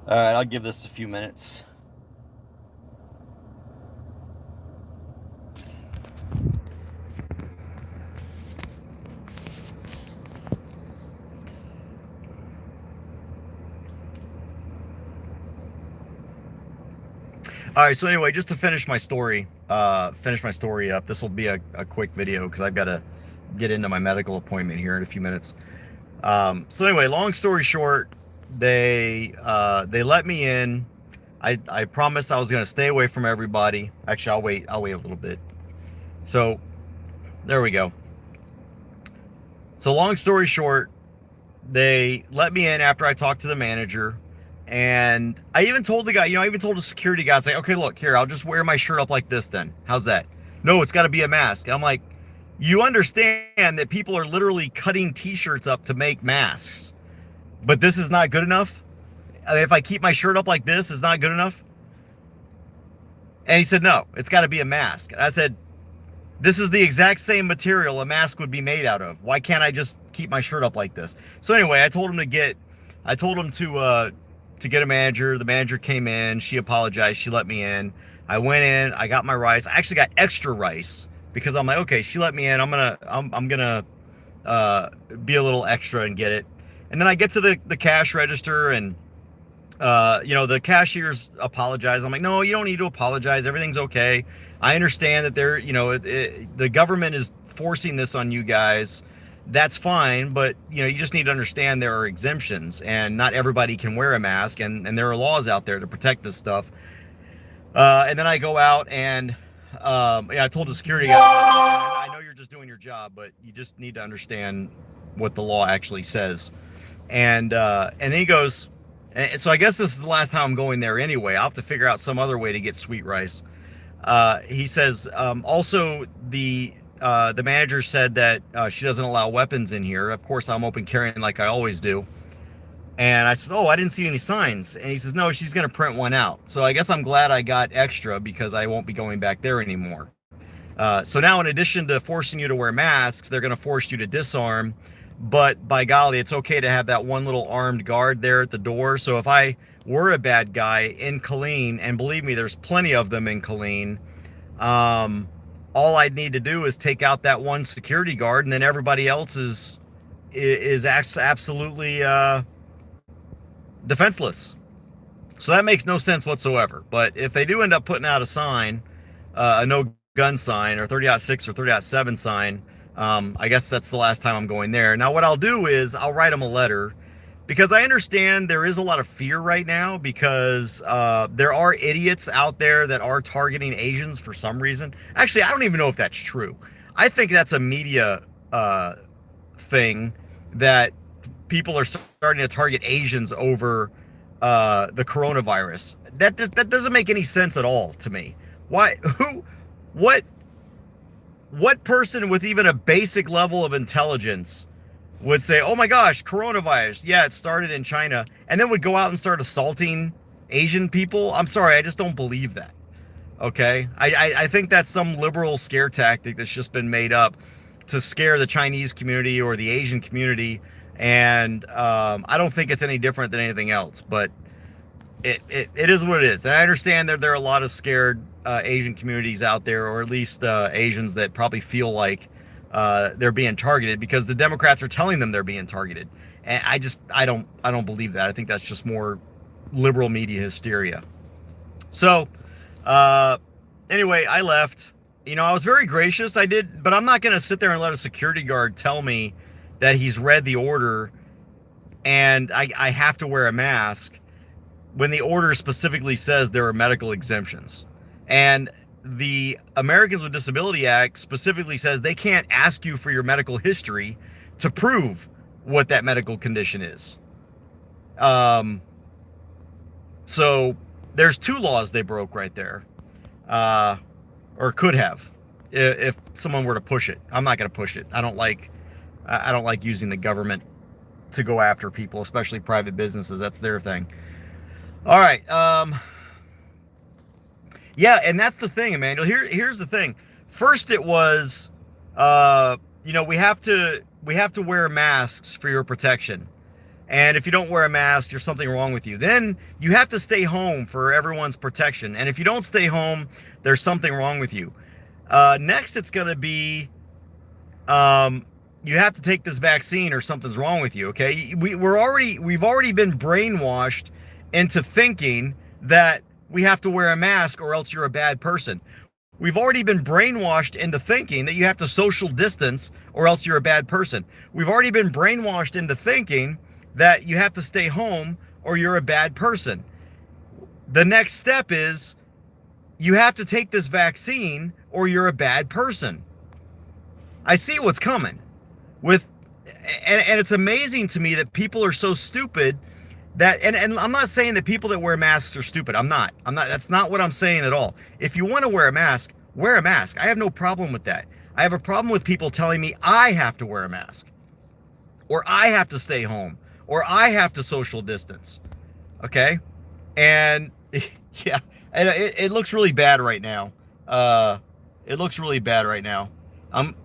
All right, I'll give this a few minutes. All right, so anyway, just to finish my story up. This will be a quick video because I've got to get into my medical appointment here in a few minutes. So anyway, long story short, they let me in. I promised I was gonna stay away from everybody. Actually, I'll wait a little bit. So there we go. So long story short, they let me in after I talked to the manager. And I even told the guy, I even told the security guy, I was like, okay, look, here, I'll just wear my shirt up like this then. How's that? No, it's got to be a mask. And I'm like, you understand that people are literally cutting t-shirts up to make masks, but this is not good enough? I mean, if I keep my shirt up like this, it's not good enough? And he said, no, it's got to be a mask. And I said, this is the exact same material a mask would be made out of. Why can't I just keep my shirt up like this? So anyway, I told him to get a manager. The manager came in. She apologized. She let me in. I went in. I got my rice. I actually got extra rice because I'm like, okay, she let me in. I'm gonna be a little extra and get it. And then I get to the cash register and the cashiers apologize. I'm like, no, you don't need to apologize. Everything's okay. I understand that the government is forcing this on you guys. That's fine, but you just need to understand there are exemptions, and not everybody can wear a mask, and there are laws out there to protect this stuff. And then I go out and I told the security guy, I know you're just doing your job, but you just need to understand what the law actually says. And he goes, and so I guess this is the last time I'm going there anyway. I'll have to figure out some other way to get sweet rice. He says, also the manager said that she doesn't allow weapons in here. Of course, I'm open carrying like I always do. And I said, oh, I didn't see any signs. And he says, no, she's going to print one out. So I guess I'm glad I got extra because I won't be going back there anymore. So now, in addition to forcing you to wear masks, they're going to force you to disarm. But by golly, it's okay to have that one little armed guard there at the door. So if I were a bad guy in Killeen, and believe me, there's plenty of them in Killeen, all I'd need to do is take out that one security guard, and then everybody else is absolutely defenseless. So that makes no sense whatsoever. But if they do end up putting out a sign, a no gun sign or 30.6 or 30.7 sign, I guess that's the last time I'm going there. Now, what I'll do is I'll write them a letter because I understand there is a lot of fear right now because there are idiots out there that are targeting Asians for some reason. Actually, I don't even know if that's true. I think that's a media thing that people are starting to target Asians over the coronavirus. That doesn't make any sense at all to me. Why? What person with even a basic level of intelligence would say, oh my gosh, coronavirus, yeah, it started in China, and then would go out and start assaulting Asian people? I'm sorry, I just don't believe that. Okay? I think that's some liberal scare tactic that's just been made up to scare the Chinese community or the Asian community, and I don't think it's any different than anything else, but it is what it is. And I understand that there are a lot of scared Asian communities out there, or at least Asians that probably feel like they're being targeted because the Democrats are telling them they're being targeted. And I don't believe that. I think that's just more liberal media hysteria. So anyway, I left. I was very gracious. I did, but I'm not going to sit there and let a security guard tell me that he's read the order and I have to wear a mask when the order specifically says there are medical exemptions. And the Americans with Disability Act specifically says they can't ask you for your medical history to prove what that medical condition is. So there's two laws they broke right there, or could have, if someone were to push it. I'm not going to push it. I don't like using the government to go after people, especially private businesses. That's their thing. All right. Yeah, and that's the thing, Emmanuel. Here's the thing. First, it was, we have to wear masks for your protection, And if you don't wear a mask, there's something wrong with you. Then you have to stay home for everyone's protection. And if you don't stay home, there's something wrong with you. Next, it's going to be you have to take this vaccine or something's wrong with you. Okay, we've already been brainwashed into thinking that we have to wear a mask or else you're a bad person. We've already been brainwashed into thinking that you have to social distance or else you're a bad person. We've already been brainwashed into thinking that you have to stay home or you're a bad person. The next step is you have to take this vaccine or you're a bad person. I see what's coming and it's amazing to me that people are so stupid that, and I'm not saying that people that wear masks are stupid. I'm not, that's not what I'm saying at all. If you want to wear a mask, wear a mask. I have no problem with that. I have a problem with people telling me I have to wear a mask, or I have to stay home, or I have to social distance. Okay? And yeah, and it looks really bad right now. It looks really bad right now.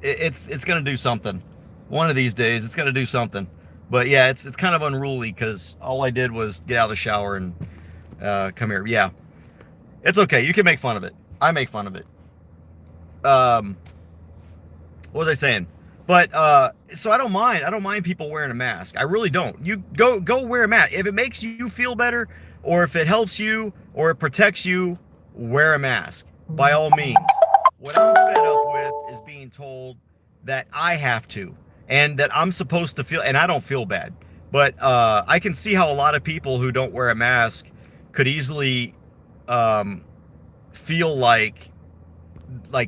It's gonna do something. One of these days, it's gonna do something. But yeah, it's kind of unruly because all I did was get out of the shower and come here. Yeah, it's okay. You can make fun of it. I make fun of it. What was I saying? But so I don't mind. I don't mind people wearing a mask. I really don't. You go wear a mask if it makes you feel better, or if it helps you, or it protects you. Wear a mask by all means. What I'm fed up with is being told that I have to. And that I'm supposed to feel, and I don't feel bad, but I can see how a lot of people who don't wear a mask could easily feel like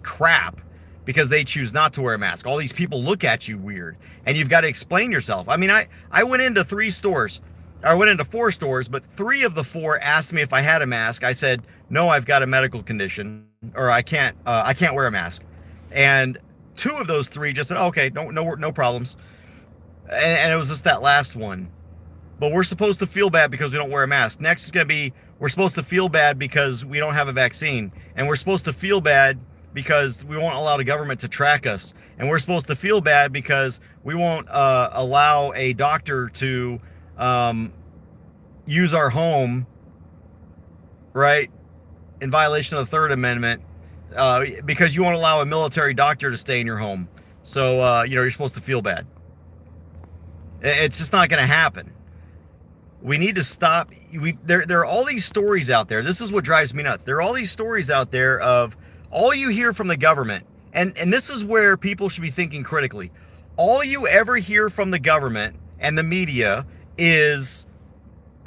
crap because they choose not to wear a mask. All these people look at you weird, and you've got to explain yourself. I mean, I went into 3 stores. I went into 4 stores, but 3 of the 4 asked me if I had a mask. I said, no, I've got a medical condition, or I can't wear a mask. And 2 of those 3 just said, okay, no problems. And it was just that last one. But we're supposed to feel bad because we don't wear a mask. Next is going to be, we're supposed to feel bad because we don't have a vaccine. And we're supposed to feel bad because we won't allow the government to track us. And we're supposed to feel bad because we won't allow a doctor to use our home, right, in violation of the 3rd Amendment. Because you won't allow a military doctor to stay in your home. So, you're supposed to feel bad. It's just not going to happen. We need to stop. There are all these stories out there. This is what drives me nuts. There are all these stories out there of all you hear from the government. And this is where people should be thinking critically. All you ever hear from the government and the media is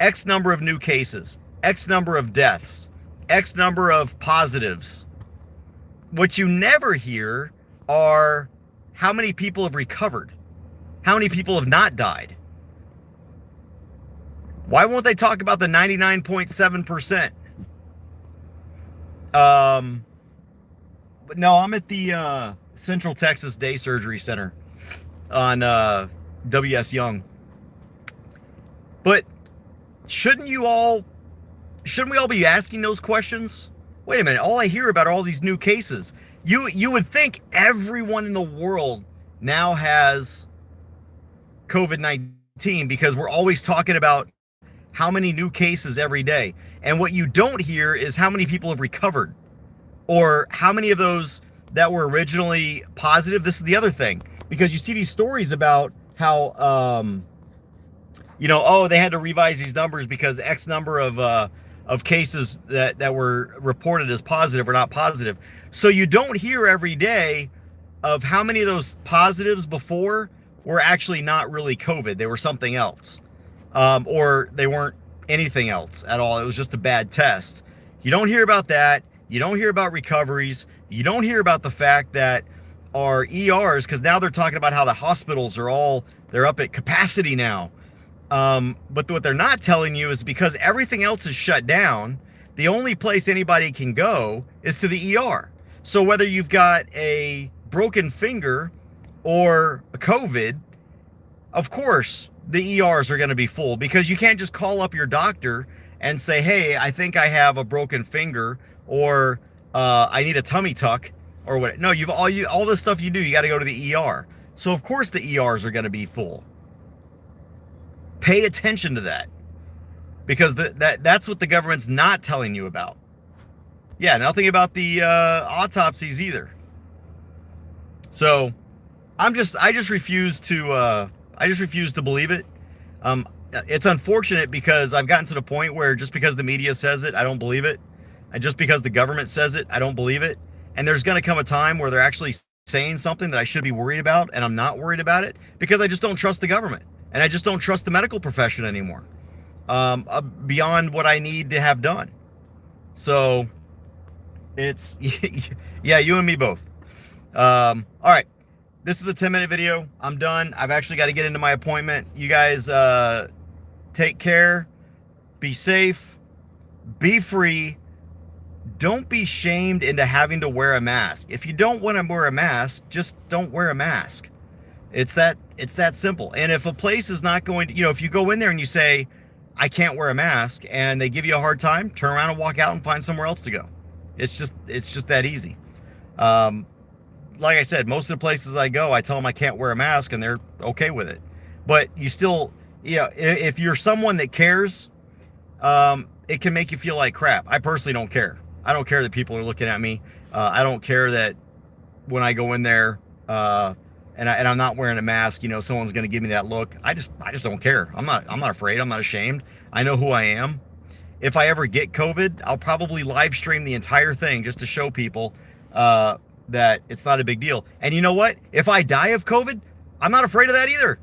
X number of new cases, X number of deaths, X number of positives. What you never hear are how many people have recovered, how many people have not died. Why won't they talk about the 99.7%? No, I'm at the Central Texas Day Surgery Center on W.S. Young. But shouldn't we all be asking those questions? Wait a minute, all I hear about are all these new cases. You would think everyone in the world now has COVID-19 because we're always talking about how many new cases every day. And what you don't hear is how many people have recovered, or how many of those that were originally positive. This is the other thing, because you see these stories about how, they had to revise these numbers because X number of cases that were reported as positive or not positive. So you don't hear every day of how many of those positives before were actually not really COVID. They were something else. Or they weren't anything else at all. It was just a bad test. You don't hear about that. You don't hear about recoveries. You don't hear about the fact that our ERs, because now they're talking about how the hospitals they're up at capacity now. But what they're not telling you is because everything else is shut down, the only place anybody can go is to the ER. So whether you've got a broken finger or a COVID, of course, the ERs are going to be full, because you can't just call up your doctor and say, hey, I think I have a broken finger, or I need a tummy tuck, or what. No, all this stuff you do, you got to go to the ER. So of course the ERs are going to be full. Pay attention to that, because that's what the government's not telling you about. Yeah, nothing about the autopsies either. So I just refuse to believe it. It's unfortunate because I've gotten to the point where just because the media says it, I don't believe it. And just because the government says it, I don't believe it. And there's going to come a time where they're actually saying something that I should be worried about, and I'm not worried about it because I just don't trust the government. And I just don't trust the medical profession anymore, beyond what I need to have done. So it's, yeah, you and me both. All right. This is a 10-minute video. I'm done. I've actually got to get into my appointment. You guys take care. Be safe. Be free. Don't be shamed into having to wear a mask. If you don't want to wear a mask, just don't wear a mask. It's that simple. And if a place is not going to, if you go in there and you say, I can't wear a mask, and they give you a hard time, turn around and walk out and find somewhere else to go. It's just that easy. Like I said, most of the places I go, I tell them I can't wear a mask, and they're okay with it. But you still, if you're someone that cares, it can make you feel like crap. I personally don't care. I don't care that people are looking at me. I don't care that when I go in there and I'm not wearing a mask, someone's going to give me that look. I just don't care. I'm not afraid. I'm not ashamed. I know who I am. If I ever get COVID, I'll probably live stream the entire thing just to show people that it's not a big deal. And you know what? If I die of COVID, I'm not afraid of that either.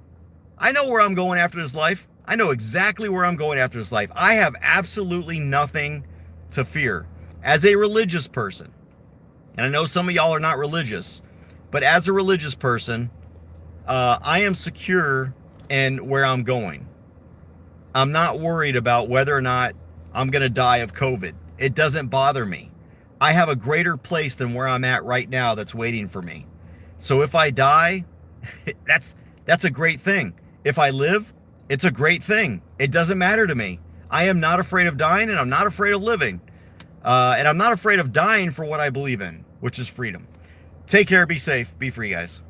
I know where I'm going after this life. I know exactly where I'm going after this life. I have absolutely nothing to fear. As a religious person, and I know some of y'all are not religious, but as a religious person, I am secure in where I'm going. I'm not worried about whether or not I'm going to die of COVID. It doesn't bother me. I have a greater place than where I'm at right now that's waiting for me. So if I die, that's a great thing. If I live, it's a great thing. It doesn't matter to me. I am not afraid of dying, and I'm not afraid of living. And I'm not afraid of dying for what I believe in, which is freedom. Take care, be safe, be free, guys.